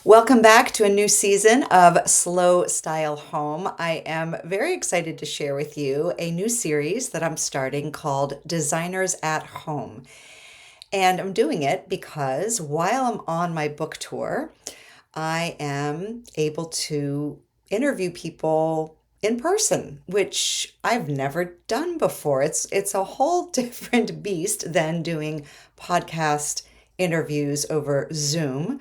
Welcome back to a new season of Slow Style Home. I am very excited to share with you a new series that I'm starting called Designers at Home. And I'm doing it because while I'm on my book tour, I am able to interview people in person, which I've never done before. It's a whole different beast than doing podcast interviews over Zoom.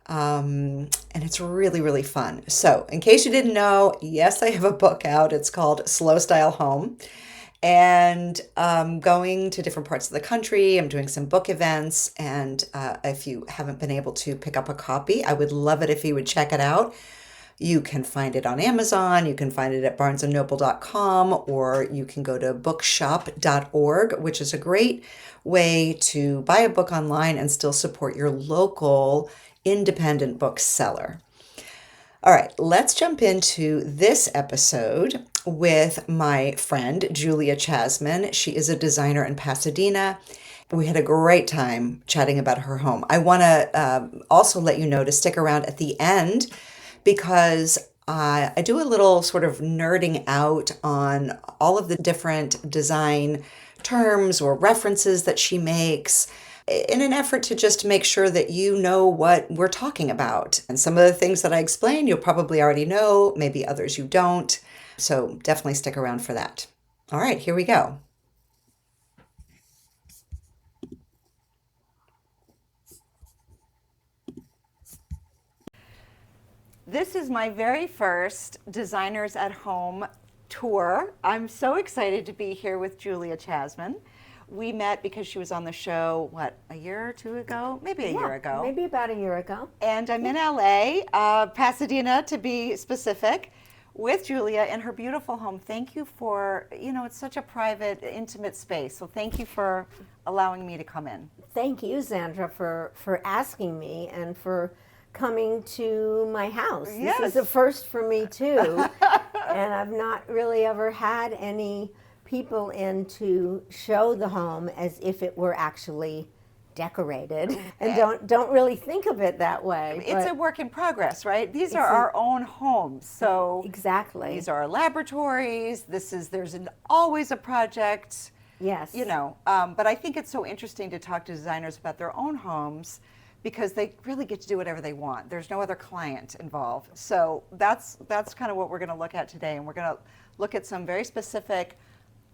And it's really, really fun. So, in case you didn't know, yes, I have a book out. It's called Slow Style Home. And going to different parts of the country. I'm doing some book events. And if you haven't been able to pick up a copy, I would love it if you would check it out. You can find it on Amazon, you can find it at barnesandnoble.com, or you can go to bookshop.org, which is a great way to buy a book online and still support your local independent bookseller. All right, let's jump into this episode with my friend, Julia Chasman. She is a designer in Pasadena. We had a great time chatting about her home. I want to also let you know to stick around at the end because I do a little sort of nerding out on all of the different design terms or references that she makes in an effort to just make sure that you know what we're talking about. And some of the things that I explain, you'll probably already know, maybe others you don't. So definitely stick around for that. All right, here we go. This is my very first Designers at Home tour. I'm so excited to be here with Julia Chasman. We met because she was on the show, what, a year or two ago? Maybe a year ago. Maybe about a year ago. And I'm in LA, Pasadena to be specific, with Julia in her beautiful home. Thank you for, it's such a private, intimate space. So thank you for allowing me to come in. Thank you, Sandra, for asking me and for coming to my house. Yes. This is a first for me too. And I've not really ever had any people in to show the home as if it were actually decorated, and don't really think of it that way. It's a work in progress, right? These are our own homes. So exactly. These are our laboratories. There's always a project. Yes. But I think it's so interesting to talk to designers about their own homes because they really get to do whatever they want. There's no other client involved. So that's kind of what we're going to look at today. And we're going to look at some very specific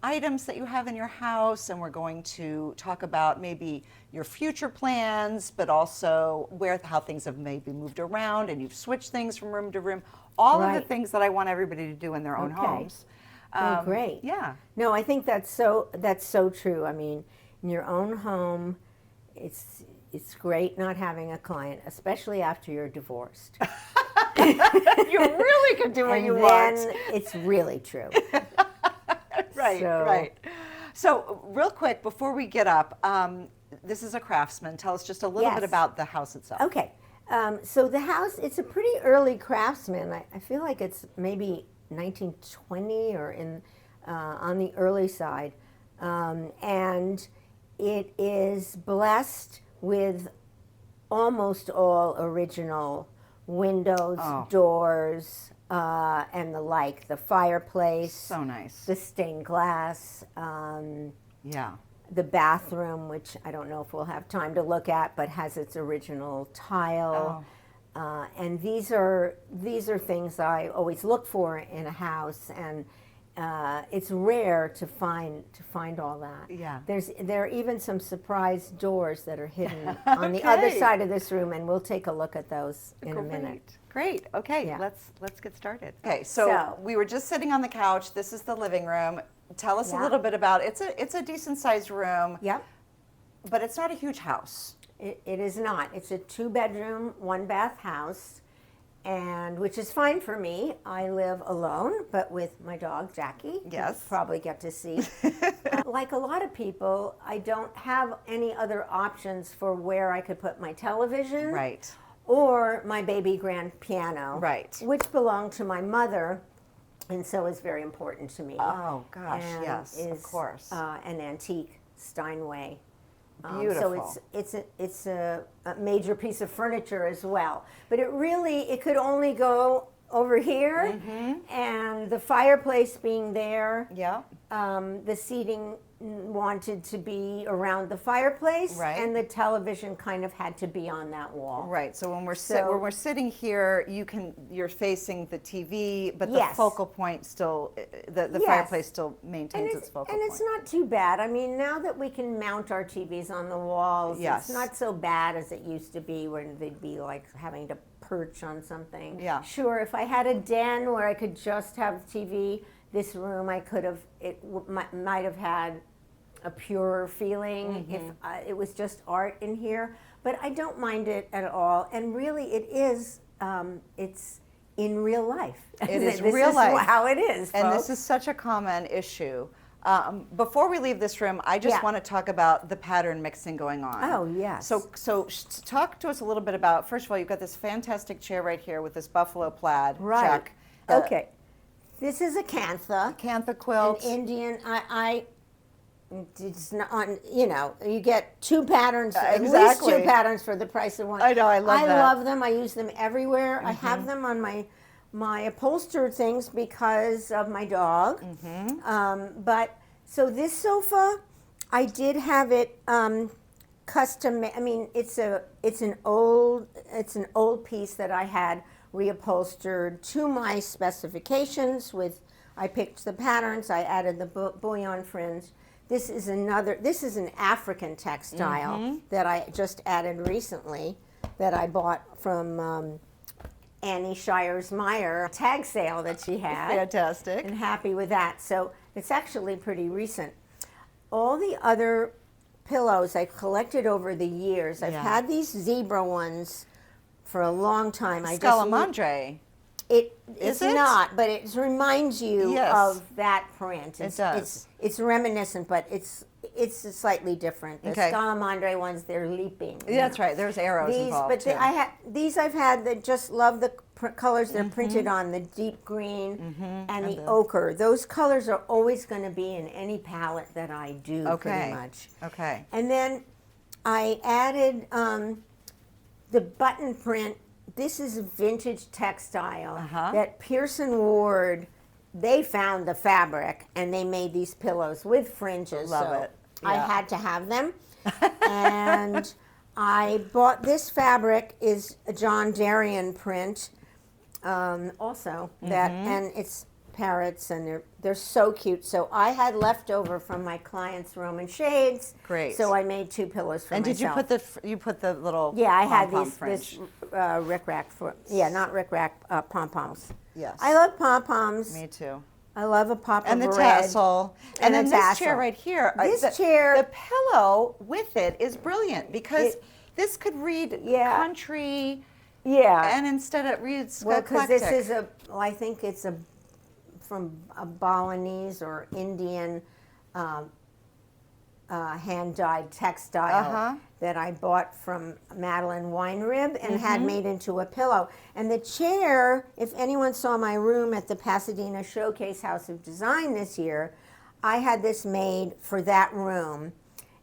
items that you have in your house, and we're going to talk about maybe your future plans, but also how things have maybe moved around and you've switched things from room to room. All of the things that I want everybody to do in their own homes. Great. Yeah. No, I think that's so true. I mean, in your own home, it's great not having a client, especially after you're divorced. You really can do what you want. And then it's really true. Right. So real quick, before we get up, this is a Craftsman. Tell us just a little bit about the house itself. Okay. So the house, it's a pretty early Craftsman. I feel like it's maybe 1920 or on the early side. And it is blessed with almost all original windows, doors, and the like. The fireplace. So nice. The stained glass. Yeah. The bathroom, which I don't know if we'll have time to look at, but has its original tile. And these are things I always look for in a house, and it's rare to find all that. Yeah. There are even some surprise doors that are hidden on the other side of this room, and we'll take a look at those in a minute. Great. Okay. Yeah. Let's get started. Okay. So we were just sitting on the couch. This is the living room. Tell us a little bit about it. It's a decent sized room. Yep. But it's not a huge house. It is not. It's a 2-bedroom, 1-bath house, and which is fine for me. I live alone, but with my dog Jackie. Yes. You'll probably get to see. Like a lot of people, I don't have any other options for where I could put my television. Right. Or my baby grand piano. Right. Which belonged to my mother, and so is very important to me. Oh gosh, and yes, is, of course. An antique Steinway Beautiful. So it's a major piece of furniture as well. But it could only go over here, and the fireplace being there. Yeah. The seating wanted to be around the fireplace, Right. and the television kind of had to be on that wall. Right. So when we're sitting here, you're facing the TV, but the Yes. focal point still, the Yes. fireplace still maintains its focal point. it's not too bad. I mean, now that we can mount our TVs on the walls, Yes. it's not so bad as it used to be, when they'd be like having to perch on something. Yeah. Sure, if I had a den where I could just have TV, this room might have had a purer feeling if it was just art in here. But I don't mind it at all. And really, it is, it's in real life. It is This real is life. how it is, And folks. this is such a common issue. Before we leave this room, I just Yeah. want to talk about the pattern mixing going on. Oh, yes. So talk to us a little bit about, first of all, you've got this fantastic chair right here with this buffalo plaid Right. check. Okay. This is a cantha. Cantha quilt. An Indian. It's not on. You get two patterns. At least Exactly. two patterns for the price of one. I know, I love that. I love them. I use them everywhere. I have them on my upholstered things because of my dog. But so this sofa, I did have it custom. I mean, it's an old piece that I had reupholstered to my specifications. I picked the patterns. I added the bullion fringe. This is an African textile that I just added recently, that I bought from Annie Shires Meyer tag sale that she had. Fantastic. And happy with that. So it's actually pretty recent. All the other pillows I collected over the years. I've had these zebra ones for a long time. Scalamandre. It's not, but it reminds you Yes. of that print. It does. It's reminiscent, but it's slightly different. The Okay. Scalamandre ones, they're leaping. Yeah, that's right. There's arrows involved But too. I've had that just love the colors they're printed on, the deep green and the ochre. Those colors are always going to be in any palette that I do, pretty much. Okay. And then I added the button print. This is vintage textile that Pearson Ward, they found the fabric and they made these pillows with fringes. Love it. I Yeah. had to have them. And I bought this fabric, is a John Darien print also, and it's parrots, and they're so cute. So I had leftover from my client's Roman shades. Great. So I made two pillows for And myself. did you put the little Yeah, I had pom-pom this fringe? rickrack not rickrack, pom-poms. Yes. I love pom-poms. Me too. I love a pop And the of red. tassel. And then the this tassel. chair right here. This chair- The pillow with it is brilliant because this could read country. Yeah. And instead it reads Well, because this eclectic. is I think it's from a Balinese or Indian hand-dyed textile that I bought from Madeline Weinrib and had made into a pillow. And the chair, if anyone saw my room at the Pasadena Showcase House of Design this year, I had this made for that room.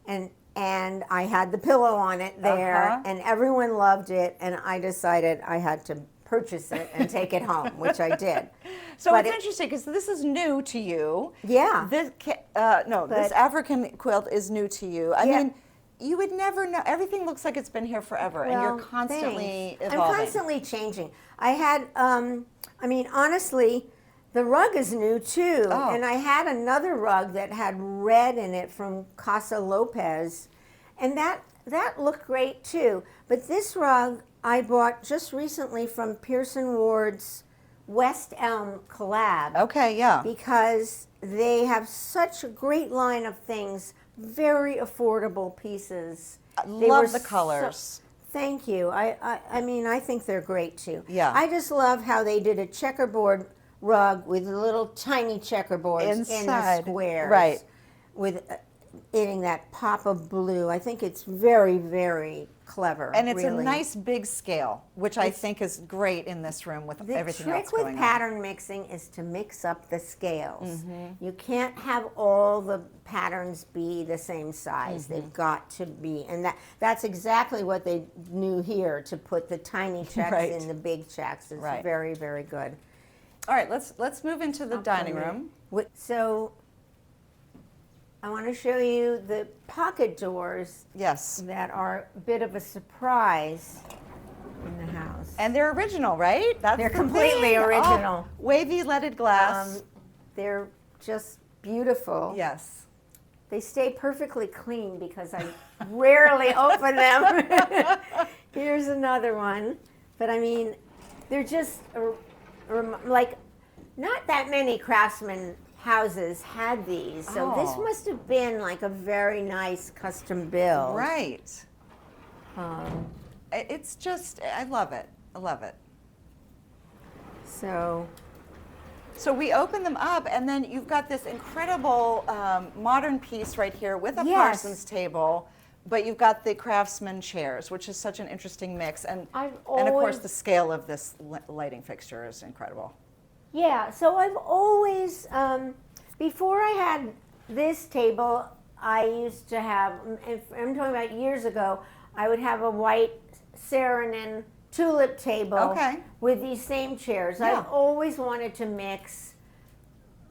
And I had the pillow on it there, and everyone loved it, and I decided I had to purchase it and take it home, which I did. So But it's interesting because this is new to you. Yeah. This this African quilt is new to you. I mean, you would never know. Everything looks like it's been here forever, and you're Well, constantly thanks. evolving. I'm constantly changing. I had, I mean, honestly, the rug is new too. Oh. And I had another rug that had red in it from Casa Lopez. And that looked great too. But this rug I bought just recently from Pearson Ward's West Elm collab. Okay, yeah. Because they have such a great line of things, very affordable pieces. Love the colors. Thank you. I mean, I think they're great too. Yeah. I just love how they did a checkerboard rug with little tiny checkerboards in the Inside. squares. Right. With adding that pop of blue. I think it's very, very clever. And it's really. a nice big scale, which I think is great in this room with everything else The trick going with on. pattern mixing is to mix up the scales. Mm-hmm. You can't have all the patterns be the same size. Mm-hmm. They've got to be, and that's exactly what they knew here, to put the tiny checks Right. in the big checks. It's Right. very, very good. All right, let's move into the dining room. So I want to show you the pocket doors Yes. that are a bit of a surprise in the house. And they're original, right? They're the completely thing. original. Oh, wavy leaded glass. They're just beautiful. Yes. They stay perfectly clean because I rarely open them. Here's another one. But I mean, they're just like, not that many Craftsman houses had these. So this Oh. must have been like a very nice custom build. Right. It's just, I love it. I love it. So So we open them up, and then you've got this incredible modern piece right here with a Yes. Parsons table, but you've got the Craftsman chairs, which is such an interesting mix. And I've and of course, always- the scale of this lighting fixture is incredible. yeah, so I've always, before I had this table, I used to have, if I'm talking about years ago, I would have a white Saarinen tulip table Okay. with these same chairs. Yeah. I've always wanted to mix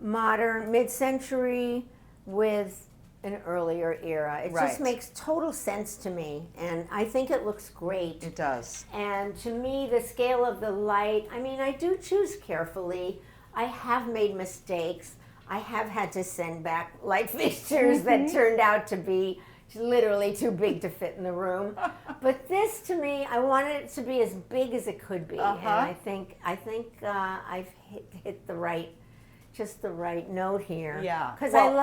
modern, mid-century with an earlier era. It Right. just makes total sense to me, and I think it looks great. It does. And to me, the scale of the light, I mean, I do choose carefully. I have made mistakes. I have had to send back light fixtures that turned out to be literally too big to fit in the room. But this, to me, I wanted it to be as big as it could be. And I think I've hit the right, just the right note here. Yeah. Because Well-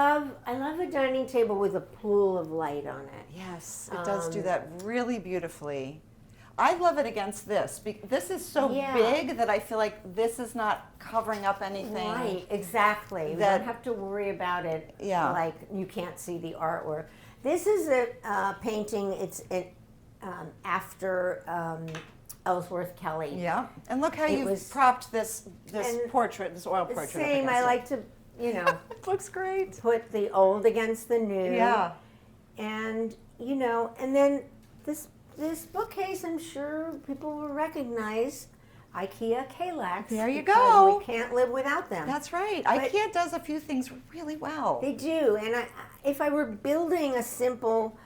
I love a dining table with a pool of light on it. Yes, it does do that really beautifully. I love it against this. This is so Yeah. big that I feel like this is not covering up anything. Right, exactly. We that- don't have to worry about it. Yeah. Like you can't see the artwork. This is a painting. It's after Ellsworth Kelly. Yeah, and look how It you've was- propped this and portrait, this oil The portrait. same. I like to, It looks great. put the old against the new. Yeah. And and then this bookcase, I'm sure people will recognize. IKEA Kallax. There you because go. We can't live without them. That's right. But- IKEA does a few things really well. They do, and if I were building a simple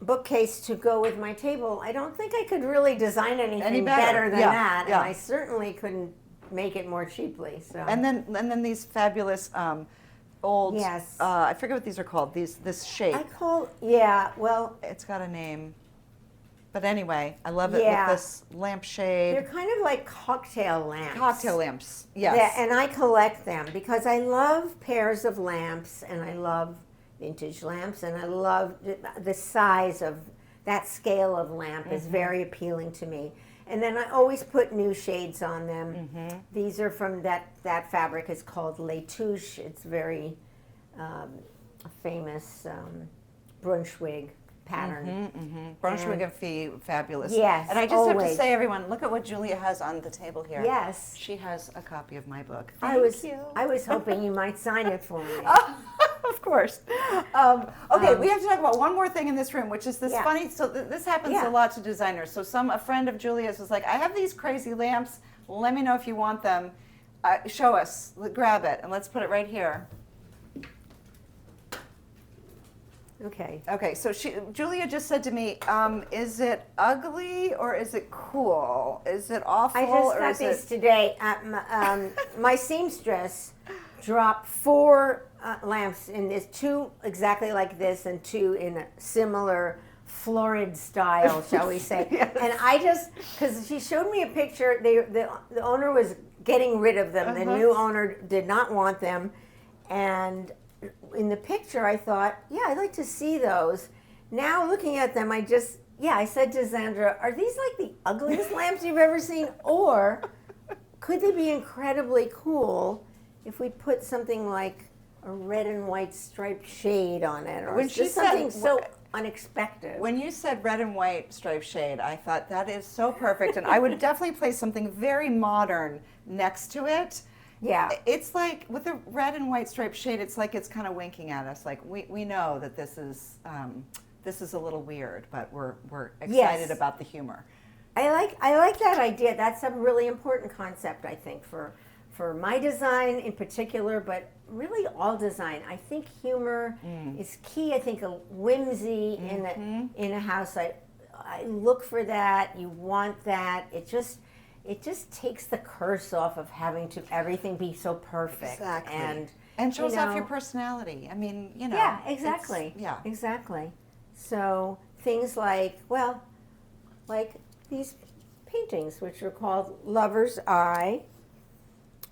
bookcase to go with my table, I don't think I could really design anything Any better. than Yeah, that, yeah. and I certainly couldn't make it more cheaply. So And then these fabulous old. Yes. I forget what these are called. This shape. well, It's got a name. But anyway, I love it Yeah. with this lampshade. they're kind of like cocktail lamps. Cocktail lamps. Yes. Yeah, and I collect them because I love pairs of lamps, and I love vintage lamps, and I love the size of that scale of lamp is very appealing to me. And then I always put new shades on them. These are from that fabric is called Letouche. It's very famous Brunswick pattern. Brunswick and Fee, fabulous. Yes, And I just have to always. say, everyone, look at what Julia has on the table here. Yes. She has a copy of my book. I was hoping you might sign it for me. Of course. Okay, we have to talk about one more thing in this room, which is this Yeah. funny. So this happens Yeah. a lot to designers. So a friend of Julia's was like, "I have these crazy lamps. Let me know if you want them. Show us. Grab it, and let's put it right here." Okay. Okay, so Julia just said to me, "Is it ugly or is it cool? Is it awful I just or got is these it?" today. My seamstress dropped 4 lamps in this, 2 exactly like this and 2 in a similar florid style, shall we say. Yes. And I just, because she showed me a picture, the owner was getting rid of them. The new owner did not want them. And in the picture, I thought, yeah, I'd like to see those. Now looking at them, I said to Zandra, are these like the ugliest lamps you've ever seen? Or could they be incredibly cool if we put something like a red and white striped shade on it, or When she just said something so unexpected. When you said red and white striped shade, I thought that is so perfect, and I would definitely place something very modern next to it. Yeah. It's like with the red and white striped shade, it's like it's kind of winking at us. Like we know that this is a little weird, but we're excited Yes. about the humor. I like that idea. That's a really important concept, I think, for my design in particular, but really all design. I think humor is key. I think a whimsy in a house. I look for that. You want that. It just takes the curse off of having to everything be so perfect. Exactly. And shows off your personality. I mean, Yeah, exactly. Yeah. Exactly. So things like, well, like these paintings, which are called Lover's Eye.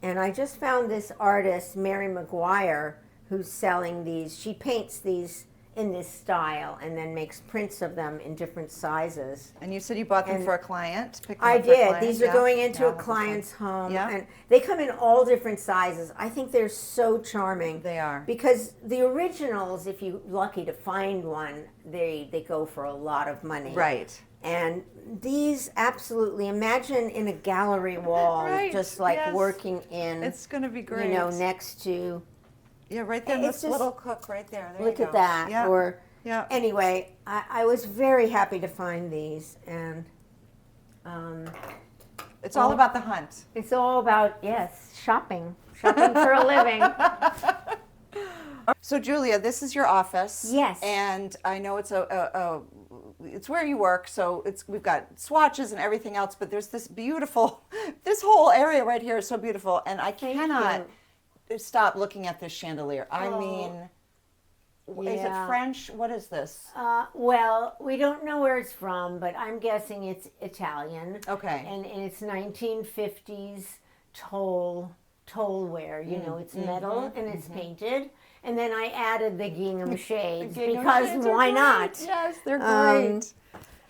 And I just found this artist, Mary McGuire, who's selling these. She paints these in this style and then makes prints of them in different sizes. And you said you bought them And for a client? Picked them I up for a did. client? These are Yeah. going into Yeah, a client's home. Yeah. And they come in all different sizes. I think they're so charming. They are. Because the originals, if you're lucky to find one, they go for a lot of money. Right. And these absolutely, imagine in a gallery wall, Right, just like yes. working in, It's going to be great. you know, next to, Yeah, right there, It's this just- little cook right there. There look you at go. that. Yeah. Or Yeah. anyway, I was very happy to find these, and It's all about the hunt. it's all about, yes, shopping for a living. So Julia, this is your office. Yes. And I know it's it's where you work, so we've got swatches and everything else, but there's this beautiful, this whole area right here is so beautiful, and I cannot stop looking at this chandelier. I mean, is it Yeah. French? What is this? Well, we don't know where it's from, but I'm guessing it's Italian. Okay. And it's 1950s tollware. You know, it's metal and it's painted. And then I added the gingham shades because why not? Yes, they're great.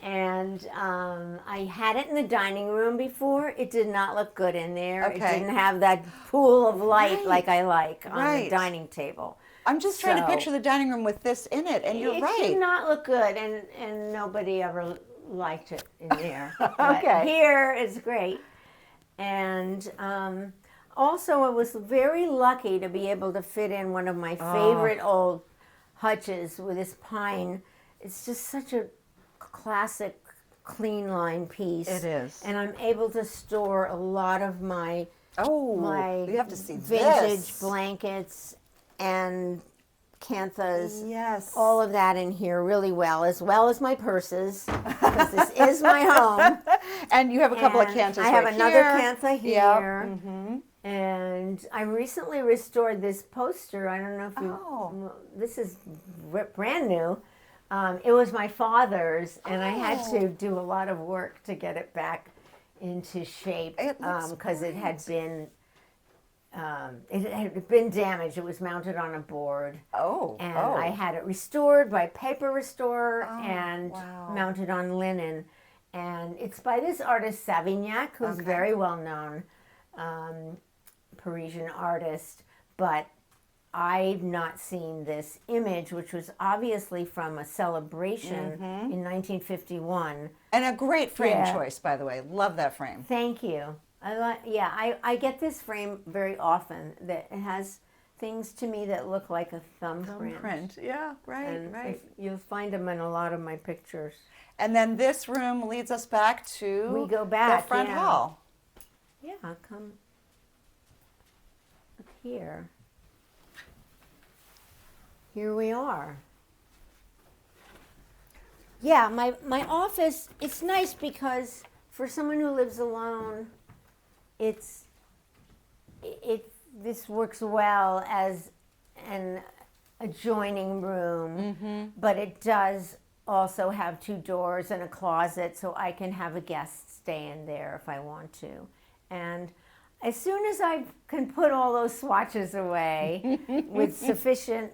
And I had it in the dining room before. It did not look good in there. It Okay. didn't have that pool of light like I like on the Right. dining table. I'm just trying to So- picture the dining room with this in it, and you're It right. did not look good, and nobody ever liked it in there. But Okay. here is great. And also, I was very lucky to be able to fit in one of my favorite old hutches with this pine. It's just such a classic clean line piece. It is. And I'm able to store a lot of my Oh, you have to see vintage this. blankets and canthas, Yes. all of that in here really well as my purses, because this is my home. And you have a couple of And cantas I have right another here. cantha Yep. here. And I recently restored this poster. I don't know if you, Oh. this is brand new. It was my father's, and I had Oh. to do a lot of work to get it back into shape It looks because it had great. been damaged. It was mounted on a board. Oh. And oh. I had it restored by paper restorer and wow. mounted on linen. And it's by this artist Savignac, who's Okay. very well known Parisian artist. But I've not seen this image, which was obviously from a celebration in 1951. And a great frame Yeah. choice, by the way. Love that frame. Thank you. I get this frame very often that it has things to me that look like a thumbprint. Print. Yeah, right, And right. you'll find them in a lot of my pictures. And then this room leads us back to We go back, the front yeah. hall. Yeah, I'll come up here. Here we are. Yeah, my office, it's nice because for someone who lives alone, this works well as an adjoining room, but it does also have two doors and a closet, so I can have a guest stay in there if I want to. And as soon as I can put all those swatches away with sufficient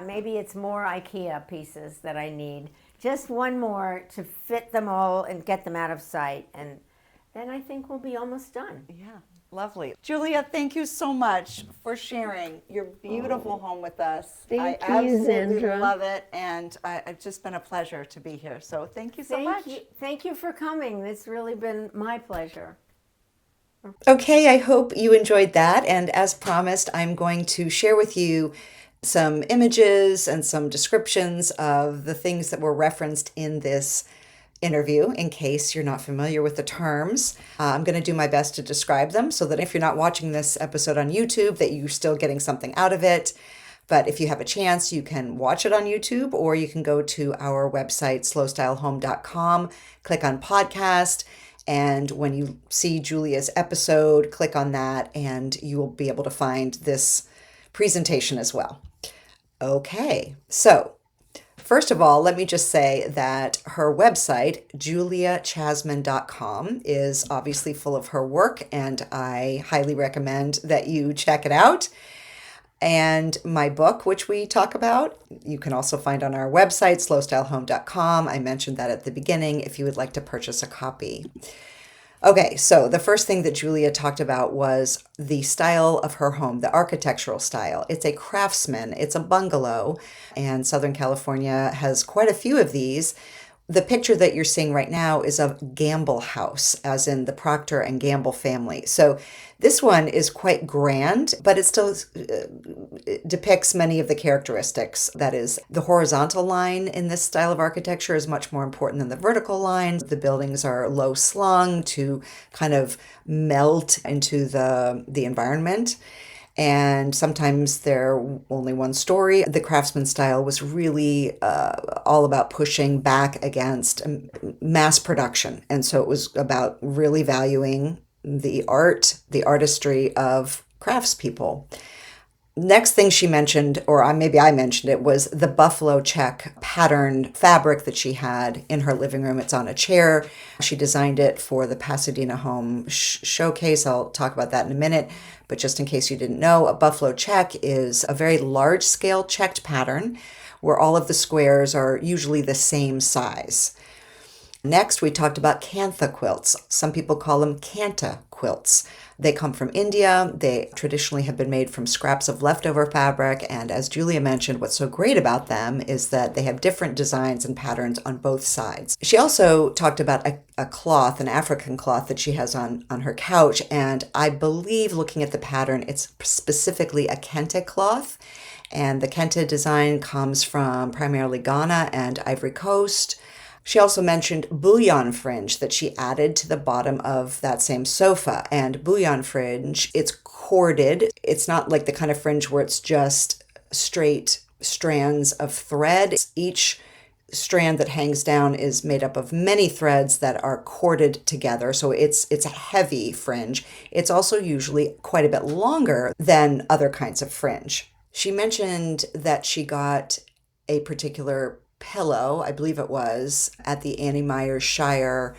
maybe it's more IKEA pieces that I need, just one more to fit them all and get them out of sight, and then I think we'll be almost done. Yeah, lovely. Julia, thank you so much for sharing your beautiful home with us. I Thank you, absolutely Zandra. love it, and it's just been a pleasure to be here. So thank you so much. Thank you for coming. It's really been my pleasure. Okay, I hope you enjoyed that. And as promised, I'm going to share with you some images and some descriptions of the things that were referenced in this interview in case you're not familiar with the terms. I'm going to do my best to describe them so that if you're not watching this episode on YouTube, that you're still getting something out of it. But if you have a chance, you can watch it on YouTube or you can go to our website, slowstylehome.com, click on podcast. And when you see Julia's episode, click on that and you will be able to find this presentation as well. Okay, so first of all, let me just say that her website, juliachasman.com, is obviously full of her work, and I highly recommend that you check it out. And my book, which we talk about, you can also find on our website, slowstylehome.com. I mentioned that at the beginning if you would like to purchase a copy. Okay, so the first thing that Julia talked about was the style of her home, the architectural style. It's a Craftsman, it's a bungalow, and Southern California has quite a few of these. The picture that you're seeing right now is of Gamble House, as in the Procter and Gamble family. So this one is quite grand, but it still depicts many of the characteristics. That is, the horizontal line in this style of architecture is much more important than the vertical line. The buildings are low slung to kind of melt into the environment. And sometimes they're only one story. The Craftsman style was really all about pushing back against mass production. And so it was about really valuing the art, the artistry of craftspeople. Next thing she mentioned, or maybe I mentioned it, was the buffalo check patterned fabric that she had in her living room. It's on a chair. She designed it for the Pasadena home showcase. I'll talk about that in a minute. But just in case you didn't know, a buffalo check is a very large scale checked pattern where all of the squares are usually the same size. Next, we talked about kantha quilts. Some people call them kanta quilts. They come from India. They traditionally have been made from scraps of leftover fabric. And as Julia mentioned, what's so great about them is that they have different designs and patterns on both sides. She also talked about a cloth, an African cloth that she has on her couch. And I believe, looking at the pattern, it's specifically a kente cloth. And the kente design comes from primarily Ghana and Ivory Coast. She also mentioned bouillon fringe that she added to the bottom of that same sofa. And bouillon fringe, it's corded. It's not like the kind of fringe where it's just straight strands of thread. Each strand that hangs down is made up of many threads that are corded together. So it's a heavy fringe. It's also usually quite a bit longer than other kinds of fringe. She mentioned that she got a particular pillow, I believe it was, at the Annie Myers Shire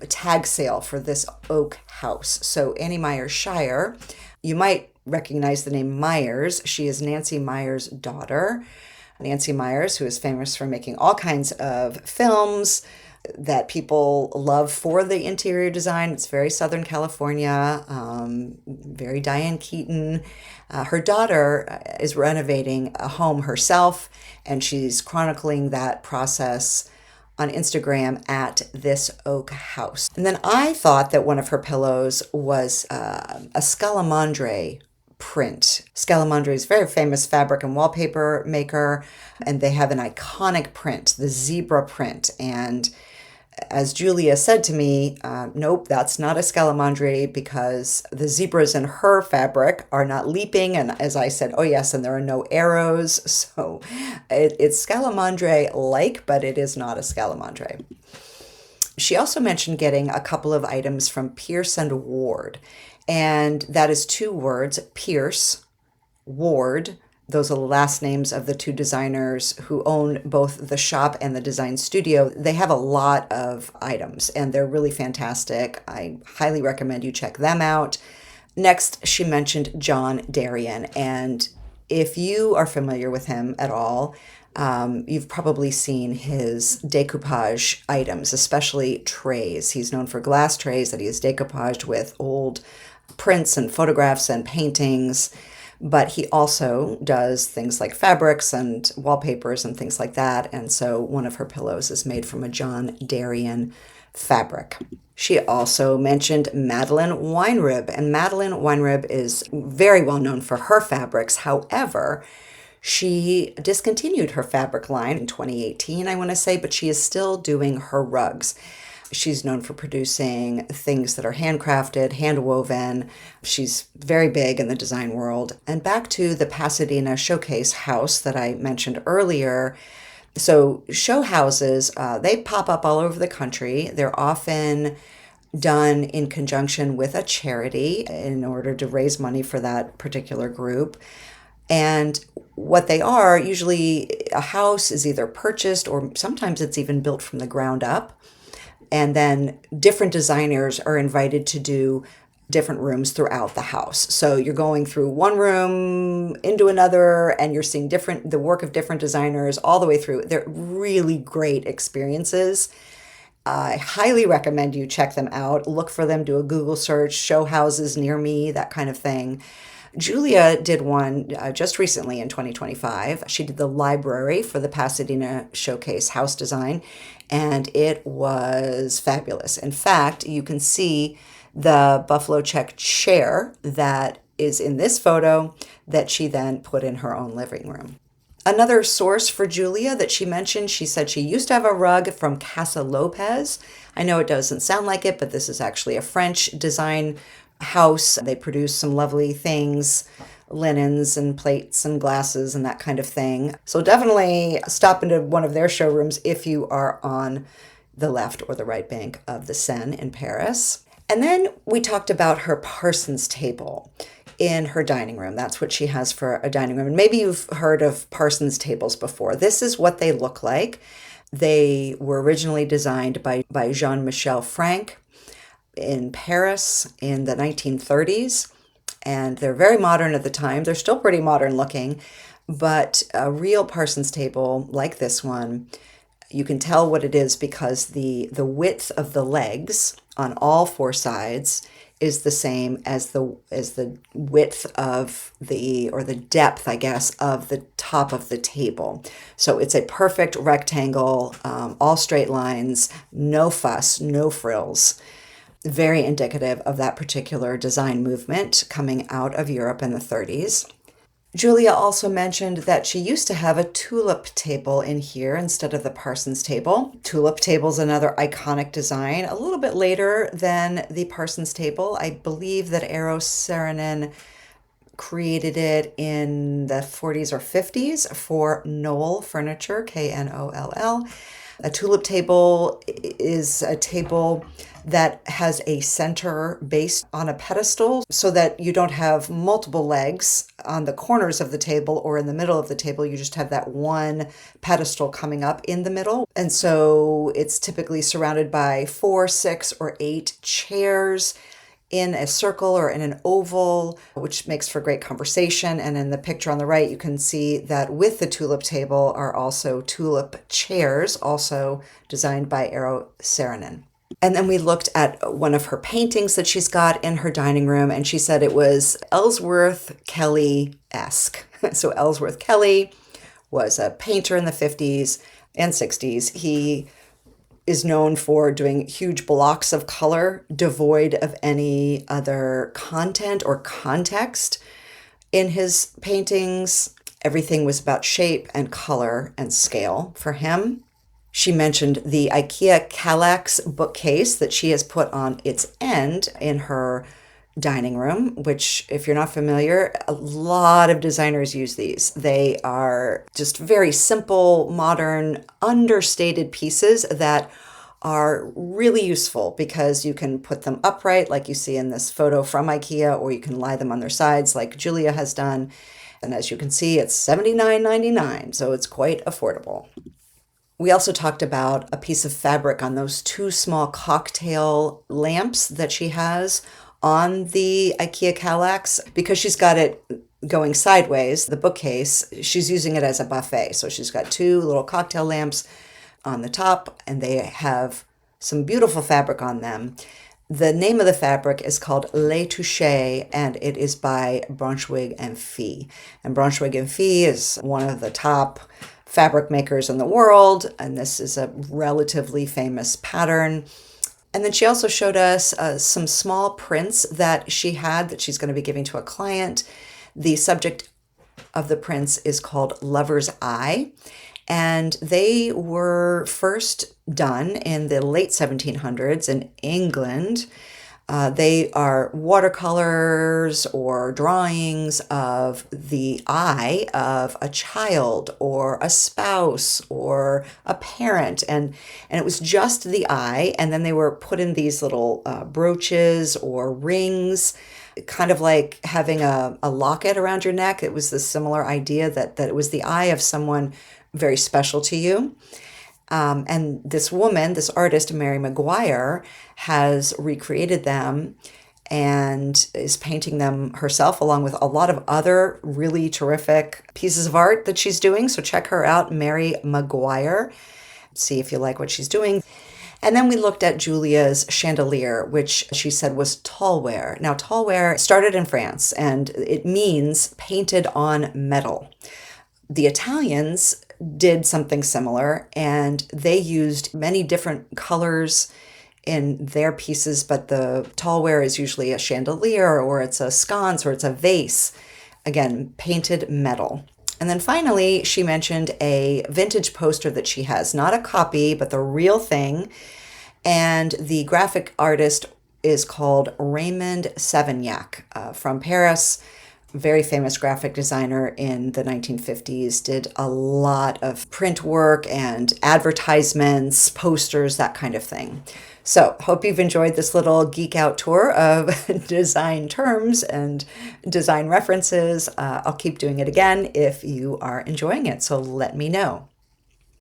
tag sale for this oak house. So Annie Myers Shire, you might recognize the name Myers. She is Nancy Myers' daughter. Nancy Myers, who is famous for making all kinds of films that people love for the interior design. It's very Southern California, very Diane Keaton. Her daughter is renovating a home herself, and she's chronicling that process on Instagram at This Oak House. And then I thought that one of her pillows was a Scalamandre print. Scalamandre is a very famous fabric and wallpaper maker, and they have an iconic print, the zebra print. And as Julia said to me, nope, that's not a Scalamandre because the zebras in her fabric are not leaping. And as I said, oh yes, and there are no arrows. So it's Scalamandre-like, but it is not a Scalamandre. She also mentioned getting a couple of items from Pierce and Ward. And that is two words, Pierce, Ward. Those are the last names of the two designers who own both the shop and the design studio. They have a lot of items and they're really fantastic. I highly recommend you check them out. Next, she mentioned John Darien. And if you are familiar with him at all, You've probably seen his decoupage items, especially trays. He's known for glass trays that he has decoupaged with old prints and photographs and paintings, but he also does things like fabrics and wallpapers and things like that. And so one of her pillows is made from a John Darien fabric. She also mentioned Madeline Weinrib, and Madeline Weinrib is very well known for her fabrics. However, she discontinued her fabric line in 2018, I want to say, but she is still doing her rugs. She's known for producing things that are handcrafted, hand woven. She's very big in the design world. And back to the Pasadena showcase house that I mentioned earlier. So show houses, they pop up all over the country. They're often done in conjunction with a charity in order to raise money for that particular group. And what they are, usually a house is either purchased or sometimes it's even built from the ground up. And then different designers are invited to do different rooms throughout the house. So you're going through one room into another and you're seeing the work of different designers all the way through. They're really great experiences. I highly recommend you check them out. Look for them, do a Google search, show houses near me, that kind of thing. Julia did one just recently in 2025. She did the library for the Pasadena Showcase House Design, and it was fabulous. In fact, you can see the buffalo check chair that is in this photo that she then put in her own living room. Another source for Julia that she mentioned, she said she used to have a rug from Casa Lopez. I know it doesn't sound like it, but this is actually a French design house. They produce some lovely things, linens and plates and glasses and that kind of thing. So definitely stop into one of their showrooms if you are on the left or the right bank of the Seine in Paris. And then we talked about her Parsons table in her dining room. That's what she has for a dining room. And maybe you've heard of Parsons tables before. This is what they look like. They were originally designed by Jean-Michel Frank in Paris in the 1930s, and they're very modern at the time. They're still pretty modern looking, but a real Parsons table like this one, you can tell what it is because the width of the legs on all four sides is the same as the width of the depth, I guess, of the top of the table. So it's a perfect rectangle, all straight lines, no fuss, no frills. Very indicative of that particular design movement coming out of Europe in the 30s. Julia also mentioned that she used to have a tulip table in here instead of the Parsons table. Tulip table is another iconic design, a little bit later than the Parsons table. I believe that Eero Saarinen created it in the 40s or 50s for Knoll Furniture, Knoll. A tulip table is a table that has a center based on a pedestal so that you don't have multiple legs on the corners of the table or in the middle of the table. You just have that one pedestal coming up in the middle. And so it's typically surrounded by 4, 6, or 8 chairs in a circle or in an oval, which makes for great conversation. And in the picture on the right, you can see that with the tulip table are also tulip chairs, also designed by Eero Saarinen. And then we looked at one of her paintings that she's got in her dining room, and she said it was Ellsworth Kelly-esque. So Ellsworth Kelly was a painter in the 50s and 60s. He is known for doing huge blocks of color devoid of any other content or context in his paintings. Everything was about shape and color and scale for him. She mentioned the IKEA Kallax bookcase that she has put on its end in her dining room, which, if you're not familiar, a lot of designers use these. They are just very simple, modern, understated pieces that are really useful because you can put them upright like you see in this photo from IKEA, or you can lie them on their sides like Julia has done. And as you can see, it's $79.99, so it's quite affordable. We also talked about a piece of fabric on those 2 small cocktail lamps that she has on the IKEA Kallax, because she's got it going sideways, the bookcase, she's using it as a buffet. So she's got two little cocktail lamps on the top, and they have some beautiful fabric on them. The name of the fabric is called Les Touches, and it is by Brunswick and Fee. And Brunswick and Fee is one of the top fabric makers in the world, and this is a relatively famous pattern. And then she also showed us some small prints that she had that she's going to be giving to a client. The subject of the prints is called Lover's Eye, and they were first done in the late 1700s in England. They are watercolors or drawings of the eye of a child or a spouse or a parent. And it was just the eye. And then they were put in these little brooches or rings, kind of like having a locket around your neck. It was the similar idea that it was the eye of someone very special to you. And this woman, this artist, Mary Maguire, has recreated them and is painting them herself along with a lot of other really terrific pieces of art that she's doing. So check her out, Mary Maguire. See if you like what she's doing. And then we looked at Julia's chandelier, which she said was tallware. Now, tallware started in France, and it means painted on metal. The Italians did something similar, and they used many different colors in their pieces, but the tallware is usually a chandelier or it's a sconce or it's a vase. Again, painted metal. And then finally, she mentioned a vintage poster that she has, not a copy, but the real thing. And the graphic artist is called Raymond Savignac from Paris. Very famous graphic designer in the 1950s, did a lot of print work and advertisements, posters, that kind of thing. So hope you've enjoyed this little geek out tour of design terms and design references. I'll keep doing it again if you are enjoying it, so let me know.